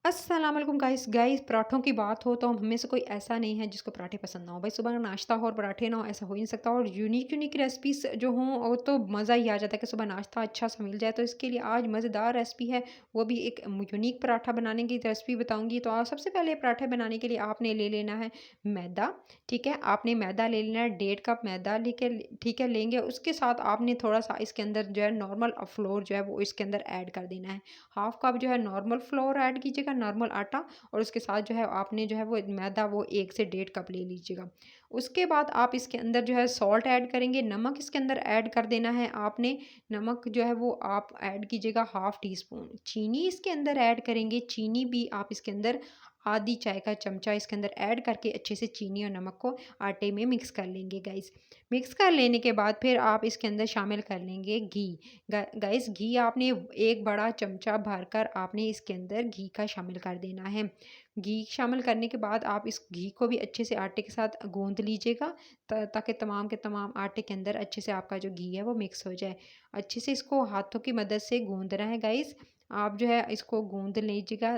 अस्सलाम वालेकुम guys guys पराठों की बात हो तो हम में से कोई ऐसा नहीं है जिसको पराठे पसंद ना हो। भाई सुबह का नाश्ता हो और पराठे ना हो, ऐसा हो ही नहीं सकता। और यूनिक यूनिक रेसिपीज जो हों वो तो मज़ा ही आ जाता है कि सुबह नाश्ता अच्छा सा मिल जाए। तो इसके लिए आज मज़ेदार रेसिपी है, वो भी एक यूनिक पराठा बनाने की रेसिपी बताऊंगी। तो सबसे पहले पराठे बनाने के लिए आपने ले लेना है मैदा। ठीक है, आपने मैदा ले लेना है, 1.5 कप मैदा लेके, ठीक है, लेंगे। उसके साथ आपने थोड़ा सा इसके अंदर जो है नॉर्मल फ्लोर जो है वो इसके अंदर ऐड कर देना है। हाफ कप जो है नॉर्मल फ्लोर ऐड कीजिएगा, नॉर्मल आटा। और उसके साथ जो है आपने जो है वो मैदा वो 1 से 1.5 कप ले लीजिएगा। उसके बाद आप इसके अंदर जो है सॉल्ट ऐड करेंगे, नमक इसके अंदर ऐड कर देना है आपने। नमक जो है वो आप ऐड कीजिएगा हाफ टी स्पून। चीनी इसके अंदर ऐड करेंगे, चीनी भी आप इसके अंदर आधी चाय का चमचा इसके अंदर ऐड करके अच्छे से चीनी और नमक को आटे में मिक्स कर लेंगे गाइस। मिक्स कर लेने के बाद फिर आप इसके अंदर शामिल कर लेंगे घी। गाइस घी आपने एक बड़ा चमचा भरकर आपने इसके अंदर घी का शामिल कर देना है। घी शामिल करने के बाद आप इस घी को भी अच्छे से आटे के साथ गूंद लीजिएगा, ताकि तमाम के तमाम आटे के अंदर अच्छे से आपका जो घी है वो मिक्स हो जाए। अच्छे से इसको हाथों की मदद से गूंदना है गाइस। आप जो है इसको गूंद लीजिएगा,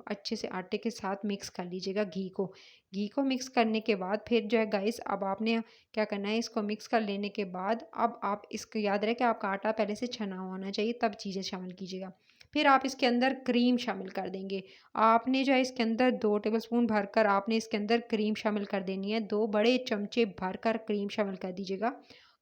अच्छे से आटे के साथ मिक्स कर लीजिएगा घी को। घी को मिक्स करने के बाद फिर जो है गाइस अब आपने क्या करना है, इसको मिक्स कर लेने के बाद अब आप इसको याद रहे कि आपका आटा पहले से छना होना चाहिए, तब चीज़ें शामिल कीजिएगा। फिर आप इसके अंदर क्रीम शामिल कर देंगे। आपने जो है इसके अंदर 2 टेबलस्पून भरकर आपने इसके अंदर क्रीम शामिल कर देनी है। 2 बड़े चमचे भरकर क्रीम शामिल कर दीजिएगा।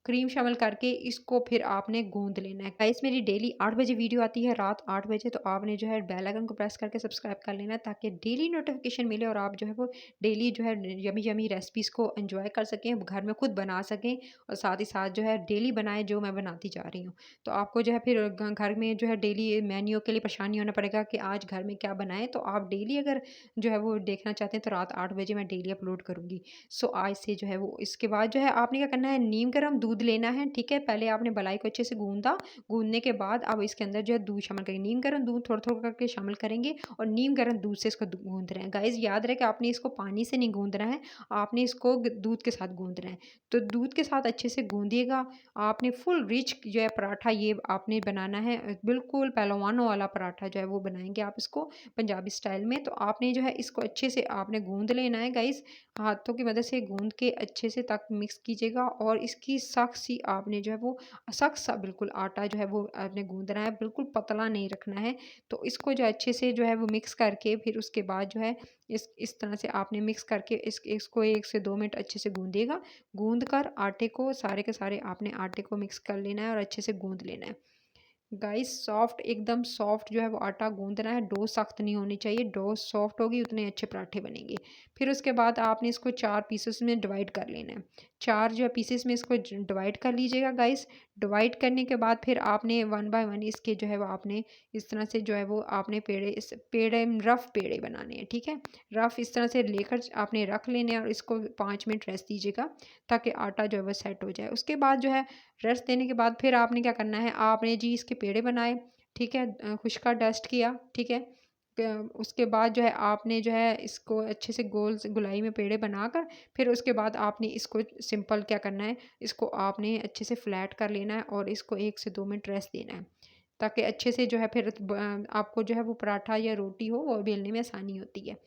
क्रीम शामिल करके इसको फिर आपने गूँध लेना है। गाइस मेरी डेली 8 बजे वीडियो आती है, रात 8 बजे। तो आपने जो है बेल आइकन को प्रेस करके सब्सक्राइब कर लेना है, ताकि डेली नोटिफ़िकेशन मिले और आप जो है वो डेली जो है यमी यमी रेसिपीज़ को एन्जॉय कर सकें, घर में खुद बना सकें और साथ ही साथ जो है डेली बनाएँ जो मैं बनाती जा रही हूँ। तो आपको जो है फिर घर में जो है डेली मेन्यू के लिए परेशान नहीं होना पड़ेगा कि आज घर में क्या बनाएँ। तो आप डेली अगर जो है वो देखना चाहते हैं तो रात 8 बजे मैं डेली अपलोड करूँगी। सो आज से जो है वो इसके बाद जो है आपने क्या करना है, नीम गर्म दूध लेना है। ठीक है, पहले आपने मलाई को अच्छे से गूँधा, गूँधने के बाद अब इसके अंदर जो है दूध शामिल करेंगे। नीम गर्म दूध थोड़ा-थोड़ा करके शामिल करेंगे और नीम गर्म दूध से इसको गूँध रहे हैं। गाइज़ याद रहे कि आपने इसको पानी से नहीं गूँधना है, आपने इसको दूध के साथ गूँधना है। तो दूध के साथ अच्छे से गूँधिएगा। आपने फुल रिच जो है पराठा ये आपने बनाना है, बिल्कुल पहलवानों वाला पराठा जो है वो बनाएँगे आप इसको पंजाबी स्टाइल में। तो आपने जो है इसको अच्छे से आपने गूँध लेना है गाइज़। हाथों की मदद से गूँध के अच्छे से तक मिक्स कीजिएगा और इसकी सख्त सी आपने जो है वो सख्त सा बिल्कुल आटा जो है वो आपने गूँधना है, बिल्कुल पतला नहीं रखना है। तो इसको जो अच्छे से जो है वो मिक्स करके फिर उसके बाद जो है इस तरह से आपने मिक्स करके इसको 1 से 2 मिनट अच्छे से गूँधिएगा। गूँध कर आटे को सारे के सारे आपने आटे को मिक्स कर लेना है और अच्छे से गूँध लेना है। गाइस सॉफ्ट एकदम सॉफ्ट जो है वो आटा गूंदना है, डो सख्त नहीं होनी चाहिए। डो सॉफ्ट होगी उतने अच्छे पराठे बनेंगे। फिर उसके बाद आपने इसको 4 पीसेस में डिवाइड कर लेना है। 4 जो है पीसेस में इसको डिवाइड कर लीजिएगा गाइस। डिवाइड करने के बाद फिर आपने 1 बाय 1 इसके जो है वो आपने इस तरह से जो है वो आपने पेड़े रफ पेड़े बनाने हैं। ठीक है, रफ इस तरह से लेकर आपने रख लेने हैं और इसको 5 मिनट रेस्ट दीजिएगा, ताकि आटा जो है वो सेट हो जाए। उसके बाद जो है रेस्ट देने के बाद फिर आपने क्या करना है, आपने जी इसके पेड़े बनाए। ठीक है, खुशका डस्ट किया। ठीक है, उसके बाद जो है आपने जो है इसको अच्छे से गोल से गोलाई में पेड़े बनाकर फिर उसके बाद आपने इसको सिंपल क्या करना है, इसको आपने अच्छे से फ्लैट कर लेना है और इसको 1 से 2 मिनट रेस्ट देना है, ताकि अच्छे से जो है फिर आपको जो है वो पराठा या रोटी हो वो बेलने में आसानी होती है।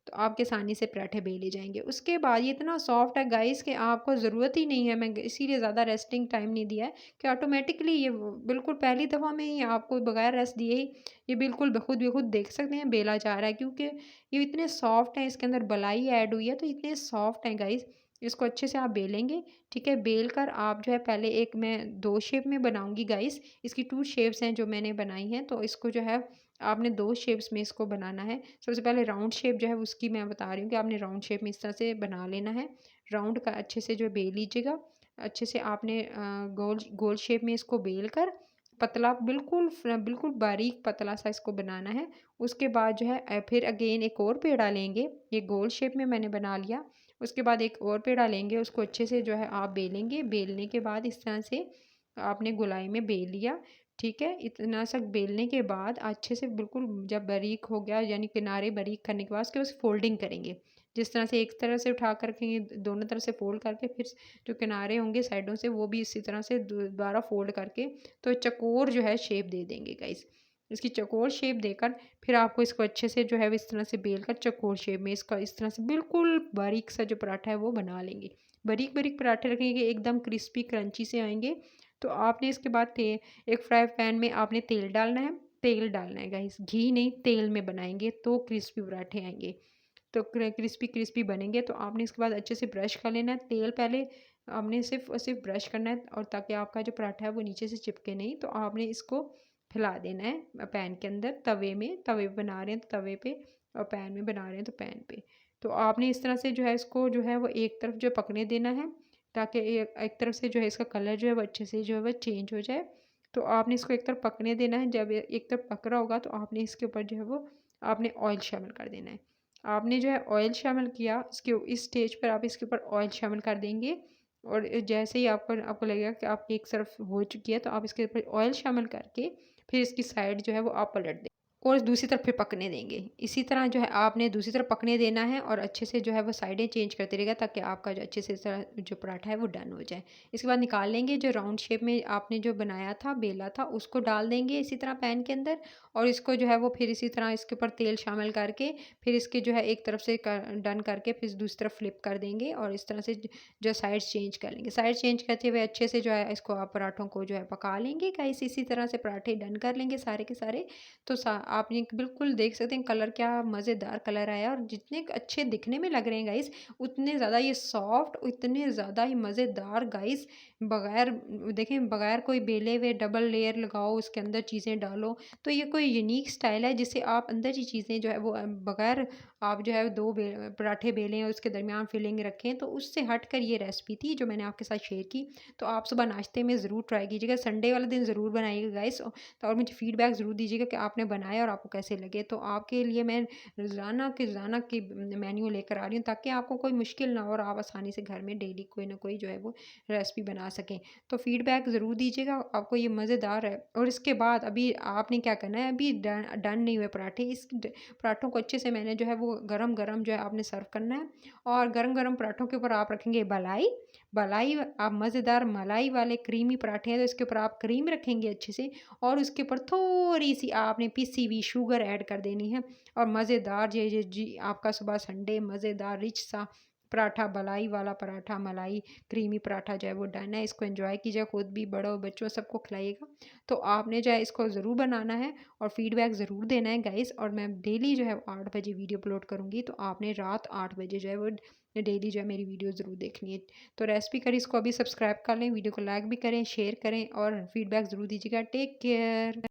तो आपके आसानी से पराठे बेले जाएँगे। उसके बाद ये इतना सॉफ्ट है गाइस कि आपको ज़रूरत ही नहीं है, मैं इसीलिए ज़्यादा रेस्टिंग टाइम नहीं दिया है कि ऑटोमेटिकली ये बिल्कुल पहली दफ़ा में ही आपको बगैर रेस्ट दिए ही ये बिल्कुल खुद देख सकते हैं बेला जा रहा है, क्योंकि ये इतने सॉफ्ट हैं, इसके अंदर मलाई ऐड हुई है तो इतने सॉफ्ट हैं गाइस। इसको अच्छे से आप बेलेंगे। ठीक है, बेल कर आप जो है पहले एक मैं 2 शेप में बनाऊँगी गाइस। इसकी 2 शेप्स हैं जो मैंने बनाई हैं, तो इसको जो है आपने 2 शेप्स में इसको बनाना है। सबसे पहले राउंड शेप जो है उसकी मैं बता रही हूँ कि आपने राउंड शेप में इस तरह से बना लेना है। राउंड का अच्छे से जो है बेल लीजिएगा। अच्छे से आपने गोल गोल शेप में इसको बेल कर पतला बिल्कुल बारीक पतला-सा इसको बनाना है। उसके बाद जो है फिर अगेन एक और पेड़ा लेंगे। ये गोल शेप में मैंने बना लिया। उसके बाद एक और पेड़ा लेंगे, उसको अच्छे से जो है आप बेलेंगे। बेलने के बाद इस तरह से आपने गोलाई में बेल लिया। ठीक है, इतना सा बेलने के बाद अच्छे से बिल्कुल जब बारीक हो गया, यानी किनारे बारीक करने के बाद उसके बाद फोल्डिंग करेंगे। जिस तरह से एक तरह से उठा कर रखेंगे, दोनों तरफ से फोल्ड करके फिर जो किनारे होंगे साइडों से वो भी इसी तरह से दोबारा फोल्ड करके तो चकोर जो है शेप दे देंगे गाइस। इसकी चौकोर शेप देकर फिर आपको इसको अच्छे से जो है वो इस तरह से बेल कर चौकोर शेप में इसका इस तरह से बिल्कुल बारीक सा जो पराठा है वो बना लेंगे। बारीक बारीक पराठे रखेंगे, एकदम क्रिस्पी क्रंची से आएंगे। तो आपने इसके बाद एक फ्राई पैन में आपने तेल डालना है। तेल डालना है गाइस, घी नहीं, तेल में बनाएंगे तो क्रिस्पी पराठे आएंगे। तो क्रिस्पी क्रिस्पी बनेंगे। तो आपने इसके बाद अच्छे से ब्रश कर लेना है तेल पहले। आपने सिर्फ और सिर्फ ब्रश करना है, और ताकि आपका जो पराठा है वो नीचे से चिपके नहीं। तो आपने इसको फैला देना है पैन के अंदर, तवे में। तवे पे बना रहे हैं तो तवे पे, और पैन में बना रहे हैं तो पैन पे। तो आपने इस तरह से जो है इसको जो है वो एक तरफ जो पकने देना है, ताकि एक तरफ से जो है इसका कलर जो है वो अच्छे से जो है वो चेंज हो जाए। तो आपने इसको एक तरफ पकने देना है। जब एक तरफ पक रहा होगा तो आपने इसके ऊपर जो है वो आपने ऑयल शामिल कर देना है। आपने जो है ऑयल शामिल किया, इसके इस स्टेज पर आप इसके ऊपर ऑयल शामिल कर देंगे। और जैसे ही आपको आपको लगेगा कि आप एक तरफ हो चुकी है, तो आप इसके ऊपर ऑयल शामिल करके फिर इसकी साइड जो है वो आप पलट दें और दूसरी तरफ फिर पकने देंगे। इसी तरह जो है आपने दूसरी तरफ पकने देना है, और अच्छे से जो है वो साइडें चेंज करते रहेगा, ताकि आपका जो अच्छे से इस तरह जो पराठा है वो डन हो जाए। इसके बाद निकाल लेंगे। जो राउंड शेप में आपने जो बनाया था, बेला था, उसको डाल देंगे इसी तरह पैन के अंदर। और इसको जो है वो फिर इसी तरह इसके ऊपर तेल शामिल करके फिर इसके जो है एक तरफ से डन करके फिर दूसरी तरफ फ्लिप कर देंगे, और इस तरह से जो साइड चेंज कर लेंगे। साइड चेंज करते हुए अच्छे से जो है इसको आप पराठों को जो है पका लेंगे गाइस। इसी तरह से पराठे डन कर लेंगे सारे के सारे। तो आपने बिल्कुल देख सकते हैं कलर क्या मज़ेदार कलर आया, और जितने अच्छे दिखने में लग रहे हैं गाइस, उतने ज़्यादा ये सॉफ्ट, इतने ज़्यादा ही मज़ेदार गाइस। बगैर देखें, बगैर कोई बेले हुए डबल लेयर लगाओ, उसके अंदर चीज़ें डालो। तो ये कोई यूनिक स्टाइल है जिससे आप अंदर की चीज़ें जो है वो बगैर आप जो है दो पराठे बेलें और उसके दरमियान फिलिंग रखें। तो उससे हट कर ये रेसिपी थी जो मैंने आपके साथ शेयर की। तो आप सुबह नाश्ते में ज़रूर ट्राई कीजिएगा, संडे वाले दिन ज़रूर बनाइएगा गाइस। तो और मुझे फ़ीडबैक ज़रूर दीजिएगा कि आपने बनाए और आपको कैसे लगे। तो आपके लिए मैं रोज़ाना की मेन्यू लेकर आ रही हूँ, ताकि आपको कोई मुश्किल ना हो और आप आसानी से घर में डेली कोई ना कोई जो है वो रेसिपी बना सकें। तो फ़ीडबैक ज़रूर दीजिएगा, आपको ये मज़ेदार है। और इसके बाद अभी आपने क्या करना है, अभी डन नहीं हुए पराठे, पराठों को अच्छे से मैंने जो है वो गरम-गरम जो है आपने सर्व करना है। और गरम-गरम पराठों के ऊपर आप रखेंगे मलाई। मलाई आप मज़ेदार मलाई वाले क्रीमी पराठे हैं, तो इसके ऊपर आप क्रीम रखेंगे अच्छे से, और उसके ऊपर थोड़ी-सी आपने पिसी हुई शुगर ऐड कर देनी है। और मज़ेदार जी जी आपका सुबह संडे मज़ेदार रिच सा पराठा, मलाई वाला पराठा, मलाई क्रीमी पराठा जो है वो डन है। इसको एन्जॉय कीजिए, खुद भी, बड़ों, बच्चों सबको खिलाइएगा। तो आपने जो है इसको ज़रूर बनाना है और फ़ीडबैक ज़रूर देना है गाइस। और मैं डेली जो है 8 बजे वीडियो अपलोड करूँगी, तो आपने रात 8 बजे जो है वो डेली जो है मेरी वीडियो ज़रूर देखनी है। तो रेसिपी करी इसको अभी सब्सक्राइब कर लें, वीडियो को लाइक भी करें, शेयर करें, और फ़ीडबैक ज़रूर दीजिएगा। Take care.